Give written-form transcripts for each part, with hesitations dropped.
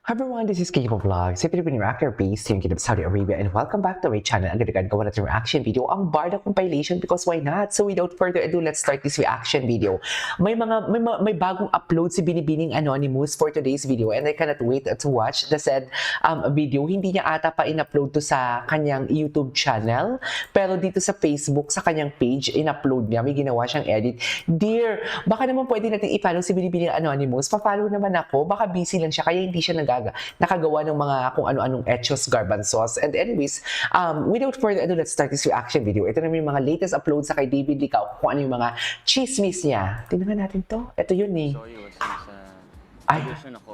Hi everyone, this is Kiko Vlogs, a Filipino actor based here in Kingdom, Saudi Arabia, and welcome back to my channel. Agad-agad gawa natin reaction video, ang Barda compilation, because why not? So without further ado, let's start this reaction video. May bagong upload si Binibining Anonymous for today's video, and I cannot wait to watch the said video. Hindi niya ata pa in-upload to sa kanyang YouTube channel, pero dito sa Facebook, sa kanyang page, in-upload niya. May ginawa siyang edit. Dear, baka naman pwede natin i-follow si Binibining Anonymous. Pa-follow naman ako. Baka busy lang siya, kaya hindi siya nakagawa ng mga kung ano-anong etos garbanzos. And anyways, without further ado, let's start this reaction video. Ito na yung mga latest upload sa kay David Licao, kung ano yung mga chismis niya. Tingnan natin to. Ito yun eh. Soy was yung sa Ay. audition ako.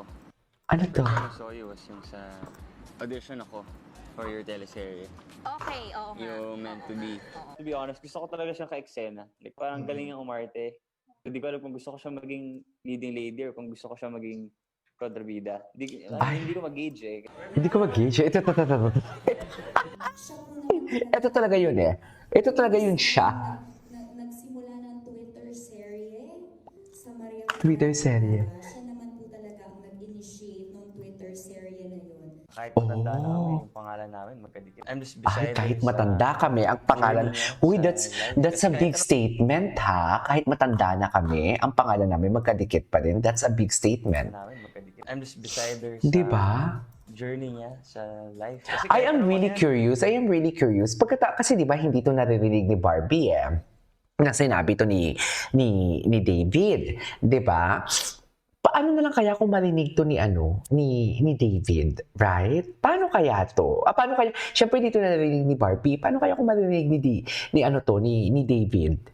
Ano to? Soy was yung sa audition ako for your teleserye. Okay, oo nga. Yung meant to be. To be honest, gusto ko talaga siyang ka-eksena. Like parang galing niyang umarte. Hindi ko alam kung gusto ko siya maging leading lady or kung gusto ko siya maging kontrabida. Hindi ko mag-gauge eh. Hindi ko mag-gauge. Ito talaga yun eh. Ito talaga yun siya. Nagsimula ng Twitter serye sa Maria Twitter serye. Siya naman po talaga ang nag-initiate ng Twitter serye na yun. Kahit matanda na kami, yung pangalan namin magkadikit. I'm just beside Kahit her sa- matanda kami, ang pangalan... Uy, that's a big statement ha. Kahit matanda na kami, ang pangalan namin magkadikit pa rin. That's a big statement. namin magkadikit. I'm just beside her sa Di ba? journey niya sa life. Kasi I kahit am ano really yan, curious. I am really curious. Kasi di ba hindi to naririnig ni Barbie eh. Na sinabi to ni David. Di ba? Paano na lang kaya kung marinig to ni David, right? Paano kaya to? Paano kaya? Syempre dito naririnig ni Barbie. Paano kaya kung marinig ni David?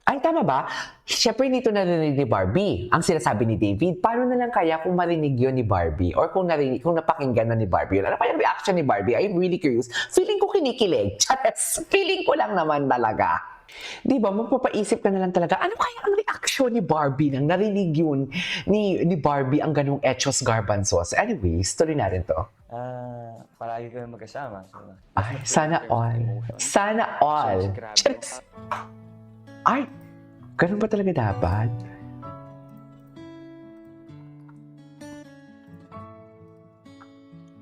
Ay, tama ba? Siyempre, dito narinig ni Barbie. Ang sinasabi ni David, paano na lang kaya kung marinig yun ni Barbie? Or kung napakinggan na ni Barbie yun? Ano kaya reaction ni Barbie? I'm really curious. Feeling ko kinikilig. Chares! Feeling ko lang naman talaga. Di ba? Magpapaisip ka na lang talaga, ano kaya ang reaction ni Barbie nang narinig yun ni Barbie ang ganung etos garbanzos? Anyways, tuloy natin to. palagi kami magkasama. So, Ay, sana all. Sana all. grabe. Chares! Ay, ganun ba talaga dapat?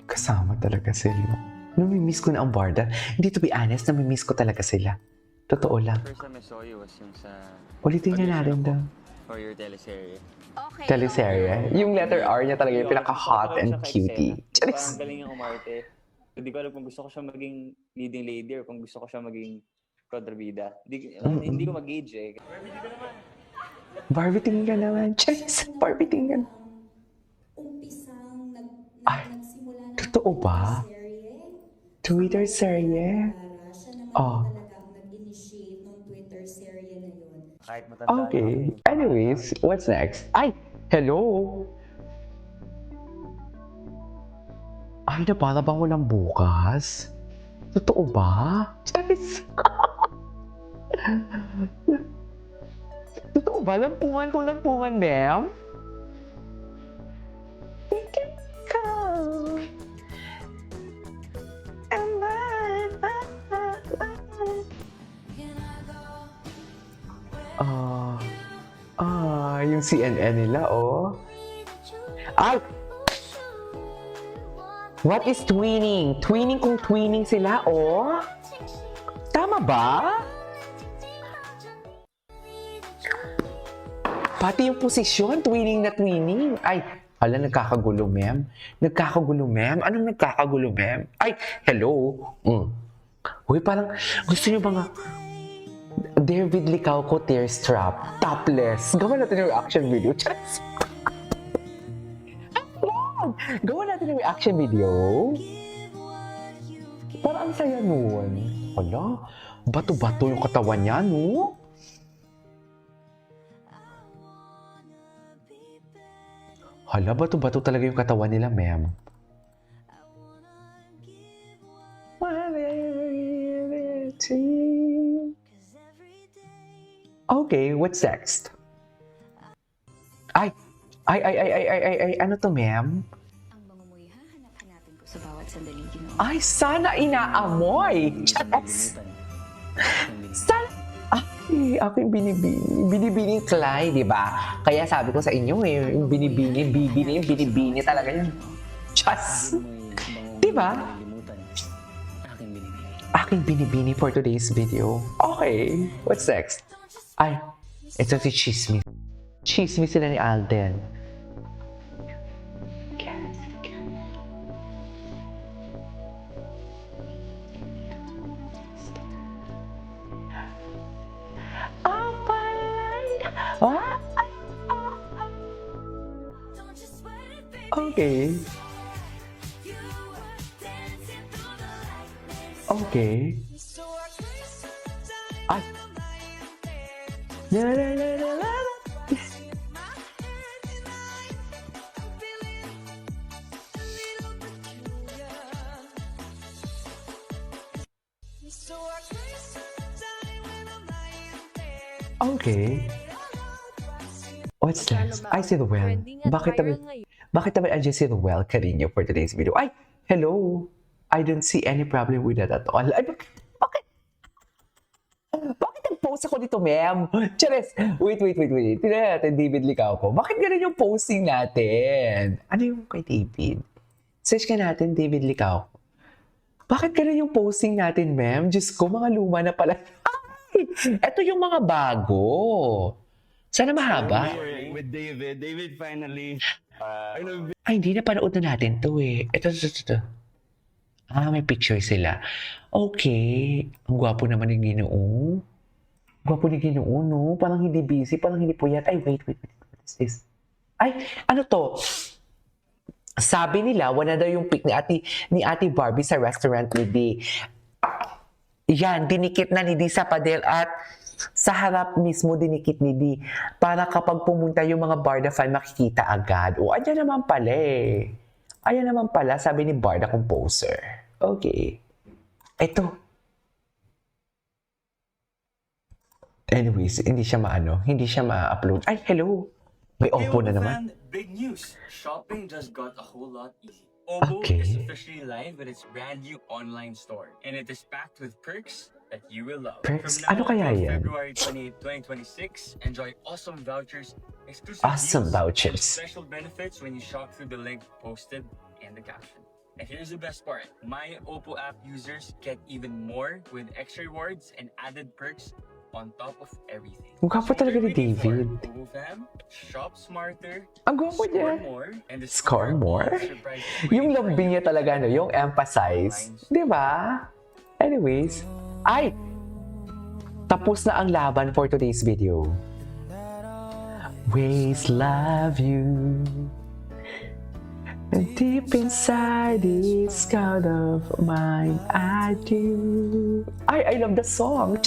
Kasama talaga sila. Namimiss ko na ang Barda. Hindi, to be honest, namimiss ko talaga sila. Totoo lang. First time I saw you was yung sa Ulitin niya natin daw. for your teleserye. Okay, Teleserye. Yung letter R niya talaga yung pinaka-hot and cutie. Parang Charis! galing niyang umarte. Hindi ko alam kung gusto ko siya maging leading lady or kung gusto ko siya maging kontrabida. Hindi ko mag-gauge eh. Barbie, tingin ka naman. Charis! Barbie, tingin. Umpisang Ay, nagsimula ng totoo ba? serye. Twitter serye? Siya naman Oh. po talaga ang nag-initiate ng Twitter serye na yun. Kahit matanda na Okay. kami. Anyways, what's next? Ay! Hello! Ay, napala bang walang bukas? Totoo ba? Charis! Totoo ba? Lampungan kung lampungan, ma'am? Ka. Yung CNN nila, oh. Ay! What is twinning? Twinning kung twinning sila, oh. Tama ba? Pati yung posisyon, twinning na twinning. Ay, hala, nagkakagulo, ma'am. Nagkakagulo, ma'am. Anong nagkakagulo, ma'am? Ay, hello. Uy, parang gusto niyo ba nga David Licao ko tearstrap, topless. Gawa natin yung reaction video. Charis! Gawa natin yung reaction video. Parang ang saya nun. Hala, bato-bato yung katawan niya, no? Hala, bato-bato talaga yung katawan nila, ma'am. Okay, what's next? Ay, ano to, ma'am? Ang bangungoy, hahanap-hanapin ko sa bawat sandaling ginawa. Ay, sana inaamoy! Chares! Sana... Ay, ako yung binibining Clyde, di ba? Kaya sabi ko sa inyo yung binibini talaga yun. Chas! Diba? Aking binibini for today's video. Okay, what's next? Ay, ito si Chismis. Chismis sila ni Alden. Okay. Okay. Ay. La, la, la, la, la. Okay. What's next? Ay, si Ruel. Bakit naman andyan si Ruel Carino for today's video? Ay, hello. I don't see any problem with that at all. Ay, bakit? Bakit nag-post ako dito, ma'am? Chares! Wait. Tignan natin, David Licauco. Bakit ganun yung posting natin? Ano yung kay David? Search ka natin, David Licauco. Bakit ganun yung posting natin, ma'am? Diyos ko, mga luma na pala. Ay! Ito yung mga bago. Sana mahaba. With David. David finally. Ay, hindi na panood na natin to eh. Ito. Ah, may picture sila. Okay. Ang gwapo naman ni Ginoo. Gwapo ni Ginoo, no? Parang hindi busy, parang hindi puyat. Ay, wait. What is this? Ay, ano to? Sabi nila, wala daw yung pic ni Ate Barbie sa restaurant ni Dee. Yan, dinikit na ni Dee sa padel at sa harap mismo dinikit ni Dee. Para kapag pumunta yung mga Barda fan, makikita agad. O, andyan naman pala eh. Ayan naman pala, sabi ni Barda Composer. Okay. Ito. Anyways, hindi siya ma-upload. Ay, hello. May Oppo na naman. Big news! Shopping just got a whole lot easy. Oppo Okay. is officially live with its brand new online store, and it is packed with perks that you will love. Perks? From now Ano kaya until yan? February 28, 2026, enjoy awesome vouchers, exclusive Awesome deals, vouchers. special benefits when you shop through the link posted in the caption. And here's the best part. My Oppo app users get even more with extra rewards and added perks on top of everything. Ang gwapo So talaga ni what are you waiting for? David. Oppo fam, shop smarter, Ang gwapo score niya. more, and Score discover more? all the surprises Yung waiting for lambing you. niya talaga, no? Yung emphasize. Di ba? Anyways. Ay! Tapos na ang laban for today's video. Ways love you. And deep inside this kind of mine, I do. I love the song.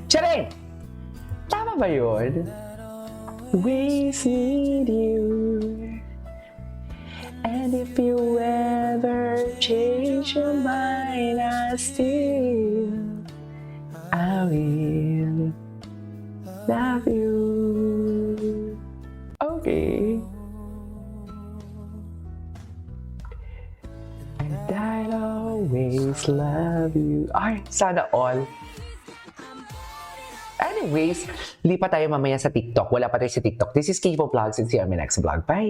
Charing! Tama ba yun? Ways need you. And if you ever change your mind, I will love you. Okay. And I'll always love you. Ay, sana all. Anyways, lipat tayo mamaya sa TikTok. Wala pa tayo sa TikTok. This is Kipo Vlogs and see you on my next vlog. Bye!